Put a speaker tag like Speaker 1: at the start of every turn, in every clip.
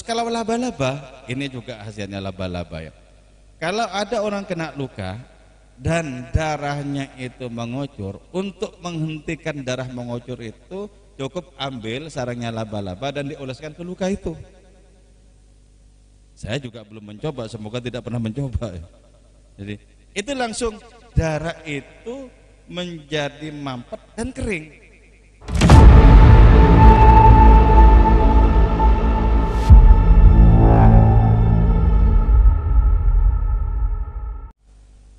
Speaker 1: kalau laba-laba, ini juga khasiatnya laba-laba ya. Kalau ada orang kena luka dan darahnya itu mengucur, untuk menghentikan darah mengucur itu cukup ambil sarangnya laba-laba dan dioleskan ke luka itu. Saya juga belum mencoba, semoga tidak pernah mencoba ya. Jadi itu langsung darah itu menjadi mampet dan kering.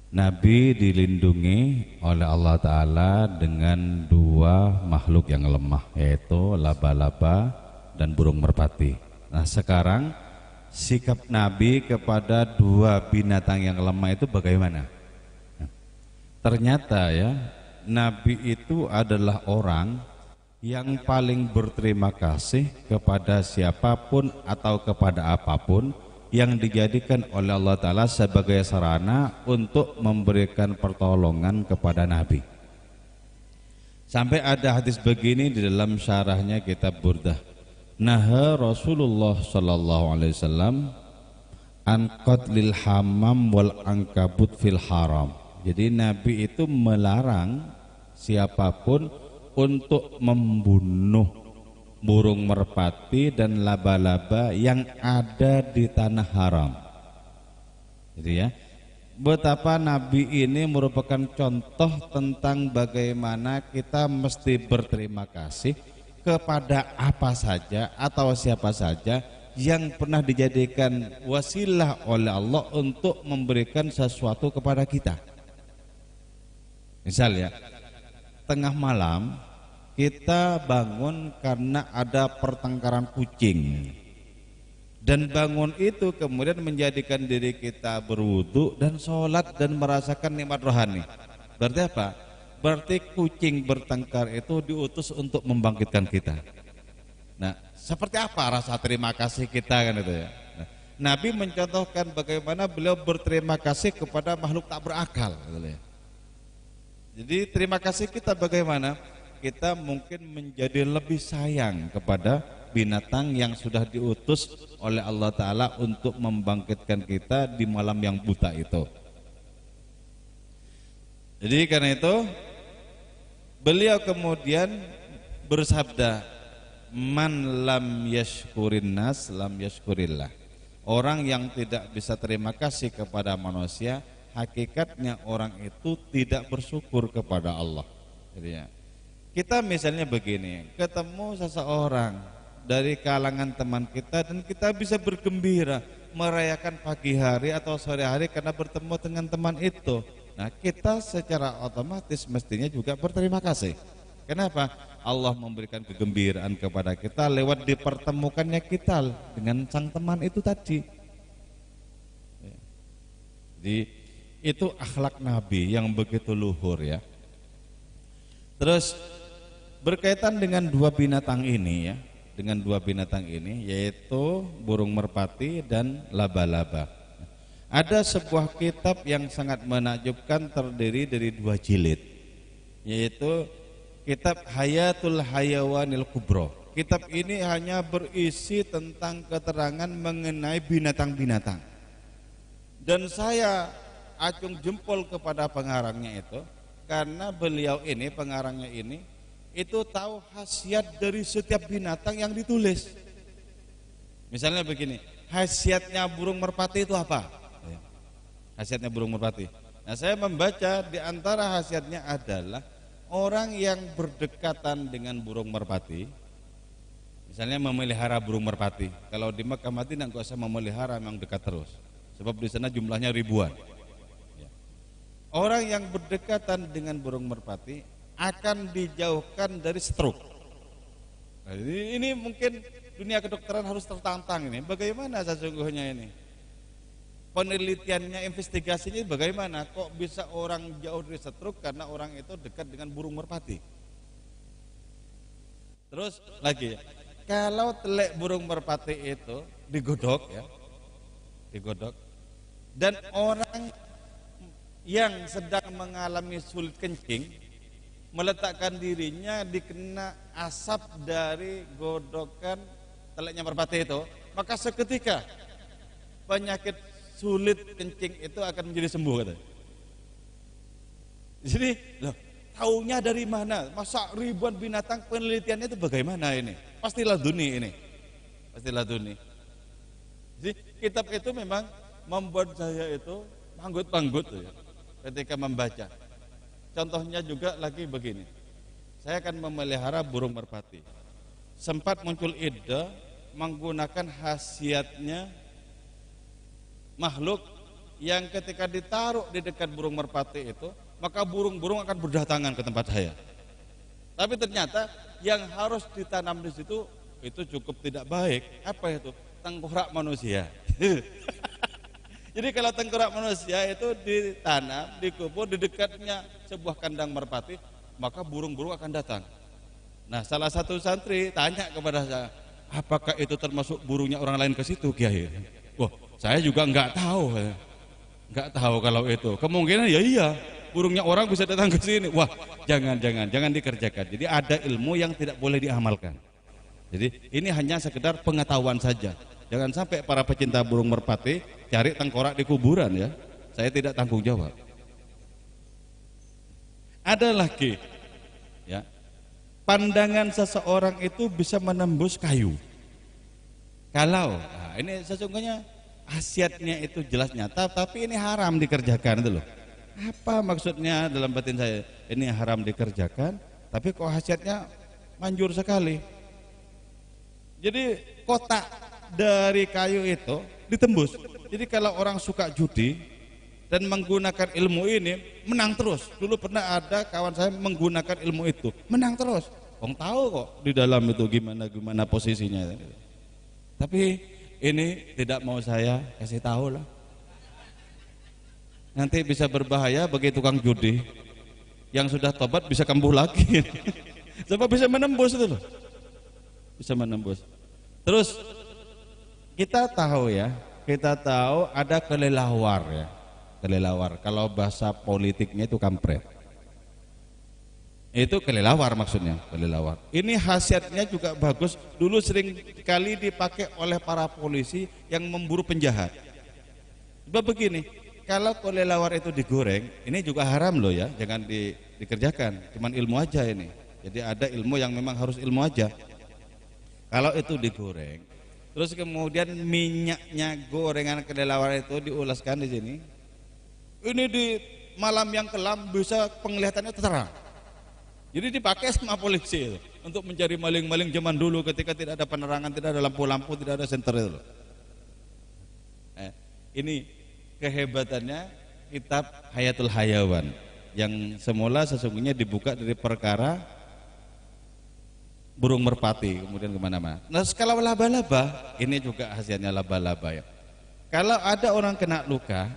Speaker 1: Nabi dilindungi oleh Allah Ta'ala dengan dua makhluk yang lemah, yaitu laba-laba dan burung merpati. Nah sekarang sikap Nabi kepada dua binatang yang lemah itu bagaimana? Nah, ternyata ya, Nabi itu adalah orang yang paling berterima kasih kepada siapapun atau kepada apapun yang dijadikan oleh Allah Ta'ala sebagai sarana untuk memberikan pertolongan kepada Nabi. Sampai ada hadis begini di dalam syarahnya kitab Burdah. Naha Rasulullah sallallahu alaihi wasallam an qatlil hammam wal ankabut fil haram. Jadi Nabi itu melarang siapapun untuk membunuh burung merpati dan laba-laba yang ada di tanah haram. Jadi ya, betapa Nabi ini merupakan contoh tentang bagaimana kita mesti berterima kasih kepada apa saja atau siapa saja yang pernah dijadikan wasilah oleh Allah untuk memberikan sesuatu kepada kita. Misal ya, tengah malam kita bangun karena ada pertengkaran kucing, dan bangun itu kemudian menjadikan diri kita berwudu dan sholat dan merasakan nikmat rohani. Berarti apa? Berarti kucing bertengkar itu diutus untuk membangkitkan kita. Nah, seperti apa rasa terima kasih kita kan itu ya? Nah, Nabi mencontohkan bagaimana beliau berterima kasih kepada makhluk tak berakal. Gitu ya. Jadi terima kasih kita bagaimana? Kita mungkin menjadi lebih sayang kepada binatang yang sudah diutus oleh Allah Ta'ala untuk membangkitkan kita di malam yang buta itu. Jadi karena itu beliau kemudian bersabda, man lam yashkurin nas lam yashkurillah. Orang yang tidak bisa terima kasih kepada manusia, hakikatnya orang itu tidak bersyukur kepada Allah. Jadi ya, kita misalnya begini, ketemu seseorang dari kalangan teman kita dan kita bisa bergembira merayakan pagi hari atau sore hari karena bertemu dengan teman itu. Nah, kita secara otomatis mestinya juga berterima kasih. Kenapa? Allah memberikan kegembiraan kepada kita lewat dipertemukannya kita dengan sang teman itu tadi. Jadi itu akhlak Nabi yang begitu luhur ya. Terus berkaitan dengan dua binatang ini ya, dengan dua binatang ini yaitu burung merpati dan laba-laba. Ada sebuah kitab yang sangat menakjubkan terdiri dari dua jilid, yaitu kitab Hayatul Hayawanil Kubro. Kitab ini hanya berisi tentang keterangan mengenai binatang-binatang. Dan saya acung jempol kepada pengarangnya itu karena beliau ini, pengarangnya ini, itu tahu khasiat dari setiap binatang yang ditulis. Misalnya begini, khasiatnya burung merpati itu apa? Khasiatnya burung merpati. Nah, saya membaca di antara khasiatnya adalah orang yang berdekatan dengan burung merpati, misalnya memelihara burung merpati. Kalau di Mekah Madinah nggak usah memelihara, memang dekat terus. Sebab di sana jumlahnya ribuan. Orang yang berdekatan dengan burung merpati akan dijauhkan dari stroke. Nah, ini mungkin dunia kedokteran harus tertantang ini. Bagaimana sesungguhnya ini? Penelitiannya, investigasinya bagaimana? Kok bisa orang jauh dari stroke karena orang itu dekat dengan burung merpati? Terus lagi, kalau telek burung merpati itu digodok ya, digodok, dan orang yang sedang mengalami sulit kencing meletakkan dirinya dikena asap dari godokan teleknya merpati itu,
Speaker 2: maka seketika penyakit sulit kencing itu akan menjadi sembuh katanya. Jadi loh, taunya dari mana? Masa ribuan binatang, penelitiannya itu bagaimana ini? Pastilah laduni ini. Pastilah laduni. Jadi kitab itu memang membuat saya itu manggut-manggut ya, ketika membaca. Contohnya juga lagi begini. Saya akan memelihara burung merpati. Sempat muncul ide menggunakan khasiatnya makhluk yang ketika ditaruh di dekat burung merpati itu, maka burung-burung akan berdatangan ke tempat saya. Tapi ternyata yang harus ditanam di situ itu cukup tidak baik. Apa itu? Tengkorak manusia. Jadi kalau tengkorak manusia itu ditanam, dikubur di dekatnya sebuah kandang merpati, maka burung-burung akan datang. Nah, salah satu santri tanya kepada saya, apakah itu termasuk burungnya orang lain ke situ, Kiai? Wah, saya juga nggak tahu kalau itu. Kemungkinan ya iya, burungnya orang bisa datang ke sini. Wah, jangan dikerjakan. Jadi ada ilmu yang tidak boleh diamalkan. Jadi ini hanya sekedar pengetahuan saja. Jangan sampai para pecinta burung merpati cari tengkorak di kuburan ya. Saya tidak tanggung jawab. Ada lagi ya. Pandangan seseorang itu bisa menembus kayu. Kalau ini sesungguhnya khasiatnya itu jelas nyata, tapi ini haram dikerjakan itu loh. Apa maksudnya dalam batin saya? Ini haram dikerjakan, tapi kok khasiatnya manjur sekali. Jadi kotak dari kayu itu ditembus. Jadi kalau orang suka judi dan menggunakan ilmu ini, menang terus. Dulu pernah ada kawan saya menggunakan ilmu itu, menang terus. Orang tahu kok di dalam itu gimana posisinya. Tapi ini tidak mau saya kasih tahu lah. Nanti bisa berbahaya bagi tukang judi. Yang sudah tobat bisa kambuh lagi. Sebab bisa menembus itu loh. Bisa menembus. Terus kita tahu ada kelelawar ya. Kelelawar. Kalau bahasa politiknya itu kampret. Itu kelelawar maksudnya, kelelawar. Ini khasiatnya juga bagus. Dulu sering kali dipakai oleh para polisi yang memburu penjahat. Sebab begini, kalau kelelawar itu digoreng, ini juga haram loh ya, jangan dikerjakan. Cuman ilmu aja ini. Jadi ada ilmu yang memang harus ilmu aja. Kalau itu digoreng, terus kemudian minyaknya gorengan kelelawar itu diulaskan di sini. Ini di malam yang kelam bisa penglihatannya terang. Jadi dipakai sama polisi itu, untuk mencari maling-maling zaman dulu ketika tidak ada penerangan, tidak ada lampu-lampu, tidak ada senter itu. Ini kehebatannya kitab Hayatul Hayawan yang semula sesungguhnya dibuka dari perkara burung merpati kemudian kemana-mana. Nah, kalau laba-laba, ini juga khasiatnya laba-laba ya. Kalau ada orang kena luka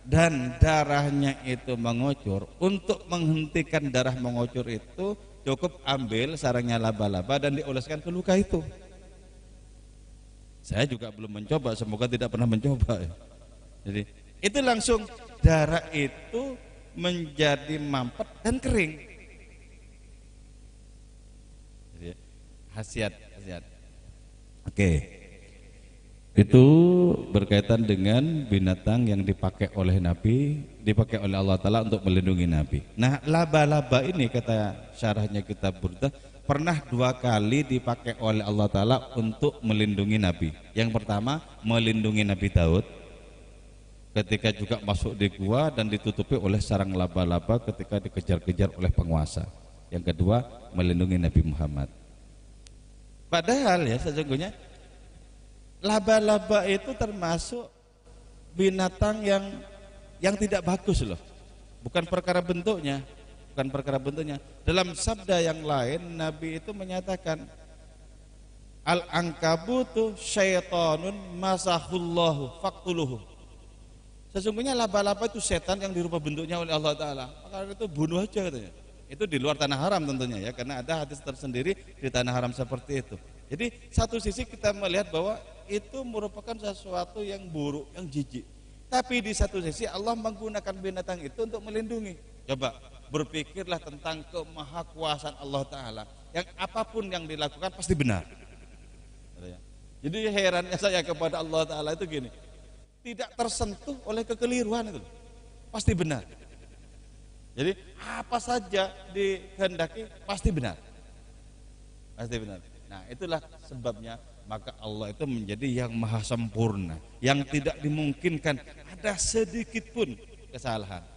Speaker 2: dan darahnya itu mengucur, untuk menghentikan darah mengucur itu cukup ambil sarangnya laba-laba dan dioleskan ke luka itu. Saya juga belum mencoba, semoga tidak pernah mencoba ya. Jadi itu langsung darah itu menjadi mampet dan kering. Khasiat. Oke. Itu berkaitan dengan binatang yang dipakai oleh Nabi, dipakai oleh Allah Ta'ala untuk melindungi Nabi. Nah, laba-laba ini kata syarahnya kitab Burdah pernah 2 kali dipakai oleh Allah Ta'ala untuk melindungi Nabi. Yang pertama melindungi Nabi Daud ketika juga masuk di gua dan ditutupi oleh sarang laba-laba ketika dikejar-kejar oleh penguasa. Yang kedua melindungi Nabi Muhammad. Padahal ya sesungguhnya laba-laba itu termasuk binatang yang tidak bagus loh. Bukan perkara bentuknya. Dalam sabda yang lain Nabi itu menyatakan al-ankabutu syaitanun masahullahu faqtuluhu. Sesungguhnya laba-laba itu setan yang dirubah bentuknya oleh Allah Ta'ala. Maka itu bunuh aja katanya. Itu di luar tanah haram tentunya ya, karena ada hadis tersendiri di tanah haram seperti itu. Jadi satu sisi kita melihat bahwa itu merupakan sesuatu yang buruk, yang jijik. Tapi di satu sisi Allah menggunakan binatang itu untuk melindungi. Coba berpikirlah tentang kemahakuasaan Allah Ta'ala, yang apapun yang dilakukan pasti benar. Jadi herannya saya kepada Allah Ta'ala itu gini, tidak tersentuh oleh kekeliruan itu, pasti benar. Jadi apa saja dikehendaki pasti benar, pasti benar. Nah itulah sebabnya maka Allah itu menjadi yang maha sempurna, yang tidak dimungkinkan ada sedikit pun kesalahan.